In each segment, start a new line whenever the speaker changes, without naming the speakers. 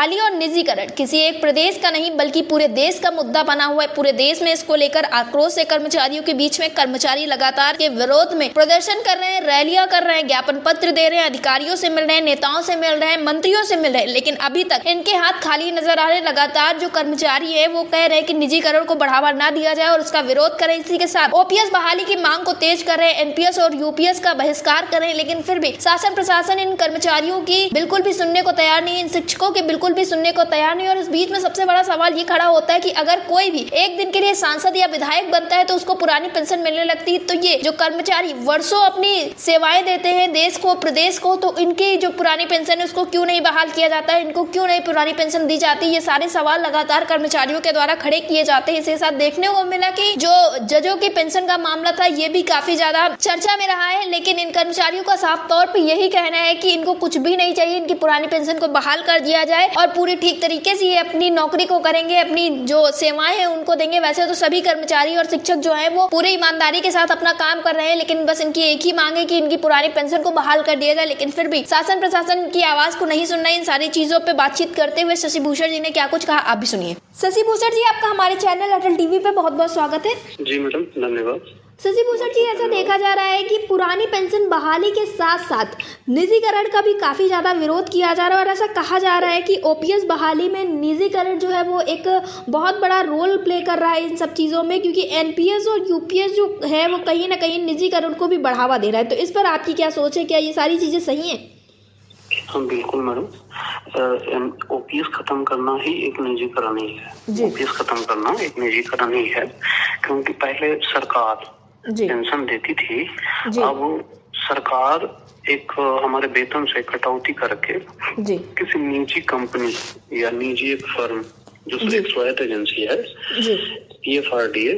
बहाली और निजीकरण किसी एक प्रदेश का नहीं बल्कि पूरे देश का मुद्दा बना हुआ है। पूरे देश में इसको लेकर आक्रोश है कर्मचारियों के बीच में। कर्मचारी लगातार के विरोध में प्रदर्शन कर रहे हैं, रैलियां कर रहे हैं, ज्ञापन पत्र दे रहे हैं, अधिकारियों से मिल रहे हैं, नेताओं से मिल रहे हैं, मंत्रियों से मिल रहे हैं, लेकिन अभी तक इनके हाथ खाली नजर आ रहे हैं। लगातार जो कर्मचारी है वो कह रहे हैं कि निजीकरण को बढ़ावा ना दिया जाए और उसका विरोध करें। इसी के साथ ओपीएस बहाली की मांग को तेज कर रहे हैं, एनपीएस और यूपीएस का बहिष्कार कर रहे हैं, लेकिन फिर भी शासन प्रशासन इन कर्मचारियों की बिल्कुल भी सुनने को तैयार नहीं है, इन शिक्षकों के बिल्कुल भी सुनने को तैयार नहीं। और इस बीच में सबसे बड़ा सवाल ये खड़ा होता है कि अगर कोई भी एक दिन के लिए सांसद या विधायक बनता है तो उसको पुरानी पेंशन मिलने लगती है, तो ये जो कर्मचारी वर्षों अपनी सेवाएं देते हैं देश को, प्रदेश को, तो इनकी जो पुरानी पेंशन है उसको क्यों नहीं बहाल किया जाता है, इनको क्यों नहीं पुरानी पेंशन दी जाती। ये सारे सवाल लगातार कर्मचारियों के द्वारा खड़े किए जाते हैं। इसके साथ देखने को मिला कि जो जजों की पेंशन का मामला था ये भी काफी ज्यादा चर्चा में रहा है, लेकिन इन कर्मचारियों का साफ तौर पर यही कहना है कि इनको कुछ भी नहीं चाहिए, इनकी पुरानी पेंशन को बहाल कर दिया जाए और पूरी ठीक तरीके से ये अपनी नौकरी को करेंगे, अपनी जो सेवाएं हैं उनको देंगे। वैसे तो सभी कर्मचारी और शिक्षक जो है वो पूरी ईमानदारी के साथ अपना काम कर रहे हैं, लेकिन बस इनकी एक ही मांग है कि इनकी पुरानी पेंशन को बहाल कर दिया जाए। लेकिन फिर भी शासन प्रशासन की आवाज को नहीं सुनना। इन सारी चीजों पे बातचीत करते हुए शशि भूषण जी ने क्या कुछ कहा, आप भी सुनिए। शशि भूषण जी, आपका हमारे चैनल अटल टीवी पे बहुत बहुत स्वागत है।
जी मैडम, धन्यवाद।
शशि भूषण जी, ऐसा देखा जा रहा है कि पुरानी पेंशन बहाली के साथ साथ निजीकरण का भी काफी ज्यादा विरोध किया जा रहा है और ऐसा कहा जा रहा है कि ओपीएस बहाली में निजीकरण जो है वो एक बहुत बड़ा रोल प्ले कर रहा है इन सब चीजों में, क्योंकि एनपीएस और यूपीएस जो है वो कहीं ना कहीं निजीकरण को भी बढ़ावा दे रहा है। तो इस पर आपकी क्या सोच है, क्या ये सारी चीजें सही है?
हाँ बिल्कुल मैडम, ओपीएस खत्म करना ही एक निजीकरण ही है। ओपीएस खत्म करना एक निजीकरण ही है, क्योंकि पहले सरकार पेंशन देती थी, अब सरकार एक हमारे वेतन से कटौती करके किसी निजी कंपनी या निजी एक फर्म जो एक स्वायत्त एजेंसी है EFRDA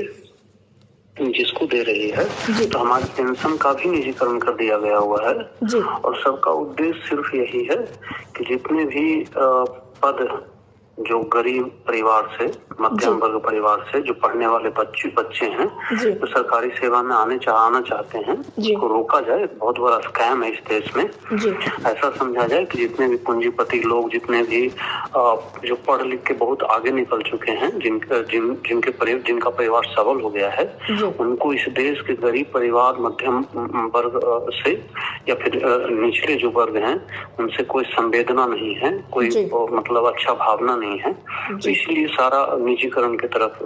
जिसको दे रही है, तो हमारे पेंशन का भी निजीकरण कर दिया गया हुआ है। और सबका उद्देश्य सिर्फ यही है कि जितने भी पद जो गरीब परिवार से, मध्यम वर्ग परिवार से जो पढ़ने वाले बच्चे हैं तो सरकारी सेवा में आना चाहते हैं, उसको रोका जाए। बहुत बड़ा स्कैम है इस देश में। ऐसा समझा जाए कि जितने भी पूंजीपति लोग, जितने भी जो पढ़ लिख के बहुत आगे निकल चुके हैं, जिनका परिवार सबल हो गया है, उनको इस देश के गरीब परिवार, मध्यम वर्ग से या फिर निचले जो वर्ग हैं उनसे कोई संवेदना नहीं है, कोई मतलब अच्छा भावना नहीं है, तो इसलिए सारा निजीकरण की तरफ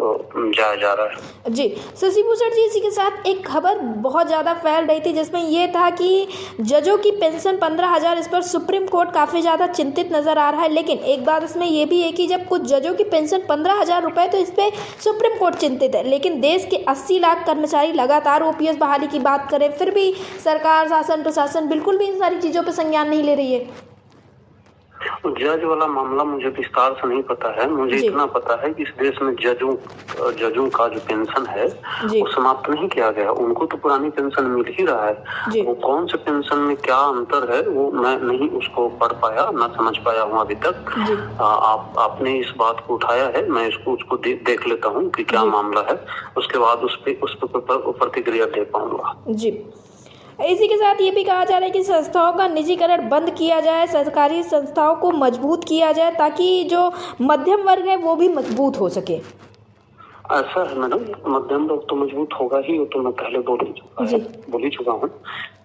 जाया जा रहा है।
जी शशि भूषण जी, इसी के साथ एक खबर बहुत ज्यादा फैल रही थी जिसमें ये था कि जजों की पेंशन 15,000, इस पर सुप्रीम कोर्ट काफी ज्यादा चिंतित नजर आ रहा है। लेकिन एक बात इसमें यह भी है कि जब कुछ जजों की पेंशन 15,000 रुपए, तो इस पे सुप्रीम कोर्ट चिंतित है, लेकिन देश के 80 लाख कर्मचारी लगातार ओपीएस बहाली की बात करें, फिर भी सरकार, शासन प्रशासन बिल्कुल भी इन सारी चीजों पर संज्ञान नहीं ले रही है।
जज वाला मामला मुझे विस्तार से नहीं पता है। मुझे इतना पता है कि इस देश में जजों का जो पेंशन है वो समाप्त नहीं किया गया, उनको तो पुरानी पेंशन मिल ही रहा है। वो कौन से पेंशन में क्या अंतर है वो मैं नहीं उसको पढ़ पाया, ना समझ पाया हूँ अभी तक। आपने इस बात को उठाया है, मैं उसको देख लेता हूँ कि क्या मामला है, उसके बाद उस पर प्रतिक्रिया दे पाऊंगा।
जी, इसी के साथ ये भी कहा जा रहा है कि संस्थाओं का निजीकरण बंद किया जाए, सरकारी संस्थाओं को मजबूत किया जाए ताकि जो मध्यम वर्ग है वो भी मजबूत हो सके।
ऐसा है मैडम, मध्यम वर्ग तो मजबूत होगा ही, वो तो मैं पहले बोल ही चुका हूँ।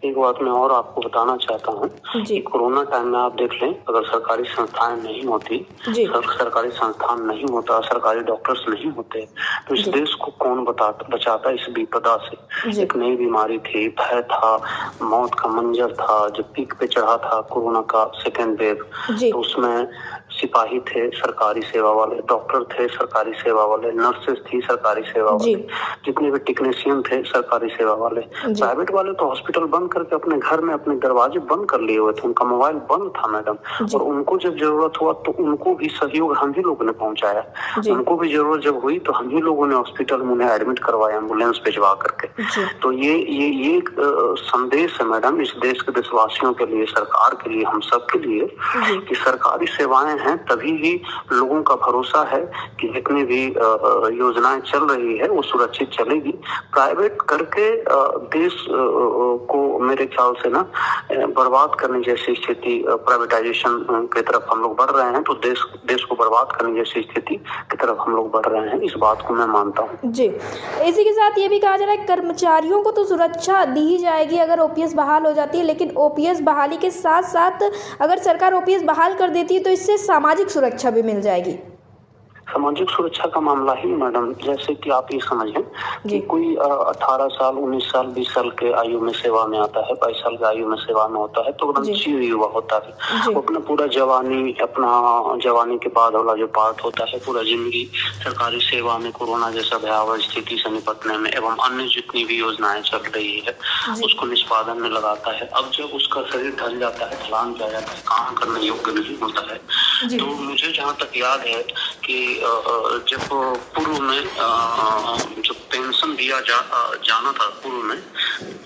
एक बात मैं और आपको बताना चाहता हूँ कि कोरोना टाइम में आप देख लें, अगर सरकारी संस्थाएं नहीं होती, सरकारी संस्थान नहीं होता, सरकारी डॉक्टर्स नहीं होते, तो इस देश को कौन बचाता इस विपदा से। एक नई बीमारी थी, भय था, मौत का मंजर था, जब पीक पे चढ़ा था कोरोना का सेकेंड वेव, तो उसमें सिपाही थे सरकारी सेवा वाले, डॉक्टर थे सरकारी सेवा वाले, नर्सेस थी सरकारी सेवा वाले, जितने भी टेक्नीशियन थे सरकारी सेवा वाले। प्राइवेट वाले तो हॉस्पिटल बंद करके अपने घर में अपने दरवाजे बंद कर लिए हुए थे, उनका मोबाइल बंद था मैडम। और उनको जब जरूरत हुआ तो उनको भी सहयोग हम ही लोगों ने पहुंचाया। उनको भी जरूरत जब हुई तो हम ही लोगों ने हॉस्पिटल में उन्हें एडमिट करवाया, एम्बुलेंस भिजवा करके। तो ये एक संदेश है मैडम इस देश के देशवासियों के लिए, सरकार के लिए, हम सब के लिए, कि सरकारी सेवाएं हैं हैं तभी ही लोगों का भरोसा है कि जितनी भी योजनाएं चल रही है वो सुरक्षित चलेगी। प्राइवेट करके देश को मेरे ख्याल से ना बर्बाद करने जैसी स्थिति, प्राइवेटाइजेशन की तरफ हम लोग बढ़ रहे हैं, तो देश को बर्बाद करने जैसी स्थिति की तरफ हम लोग बढ़ रहे हैं। इस बात को मैं मानता हूँ।
जी, इसी के साथ ये भी कहा जा रहा है कर्मचारियों को तो सुरक्षा दी ही जाएगी अगर ओपीएस बहाल हो जाती है, लेकिन ओपीएस बहाली के साथ साथ अगर सरकार ओपीएस बहाल कर देती है तो इससे सामाजिक सुरक्षा भी मिल जाएगी।
सामाजिक सुरक्षा का मामला ही मैडम, जैसे कि आप ये समझें कि कोई 18 साल 19 साल 20 साल के आयु में सेवा में आता है, 22 साल की आयु में सेवा में होता है, तो एकदम चिर युवा होता है। वो अपना पूरा जवानी के बाद वाला जो पार्ट होता है, पूरा जिंदगी सरकारी सेवा में कोरोना जैसा भयावह स्थिति से निपटने में एवं अन्य जितनी भी योजनाएं चल रही है उसको निष्पादन में लगाता है। अब जब उसका शरीर ढल जाता है, ढलान जा जाता है, काम करने योग्य नहीं होता है, तो मुझे जहाँ तक याद है कि जब पूर्व में जब पेंशन दिया जाना था, पूर्व में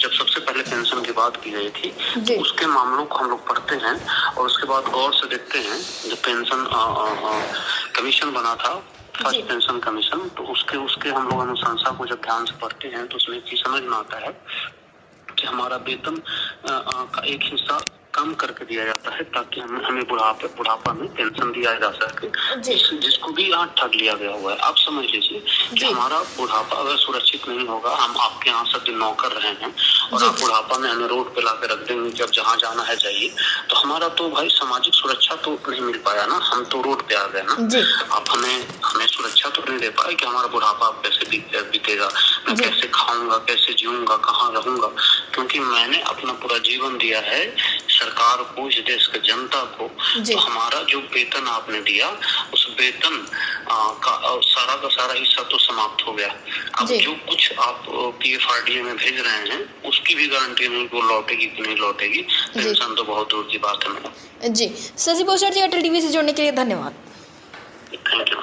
जब सबसे पहले पेंशन की बात की गई थी, तो उसके मामलों को हम लोग पढ़ते हैं और उसके बाद गौर से देखते हैं। जब पेंशन कमीशन बना था, फर्स्ट पेंशन कमीशन, तो उसके हम लोग अनुशंसा को जब ध्यान से पढ़ते हैं तो उसमें एक समझ में आता है कि हमारा वेतन का एक हिस्सा कम करके दिया जाता है ताकि हमें बुढ़ापा में पेंशन दिया जा सके, जिसको भी यहाँ ठग लिया गया हुआ है। आप समझ लीजिए कि हमारा बुढ़ापा अगर सुरक्षित नहीं होगा, हम आपके यहाँ सब दिन नौकर रहे हैं और आप बुढ़ापा में हमें रोड पे ला के रख देंगे, जब जहाँ जाना है जाइए, तो हमारा तो भाई सामाजिक सुरक्षा तो नहीं मिल पाया ना, हम तो रोड पे आ गए ना। आप हमें सुरक्षा तो नहीं दे पाए कि हमारा बुढ़ापा कैसे बीतेगा, मैं कैसे खाऊंगा, कैसे जीऊंगा, कहाँ रहूंगा, क्योंकि मैंने अपना पूरा जीवन दिया है सरकार को, इस देश के जनता को। तो हमारा जो वेतन आपने दिया, उस वेतन का सारा हिस्सा तो समाप्त हो गया। अब जो कुछ आप पीएफआरडीए में भेज रहे हैं उसकी भी गारंटी नहीं वो लौटेगी कि नहीं लौटेगी, पेंशन तो बहुत दूर की बात है।
जी, शशि भूषण जी, अटल टीवी से जुड़ने के लिए धन्यवाद।
Thank you.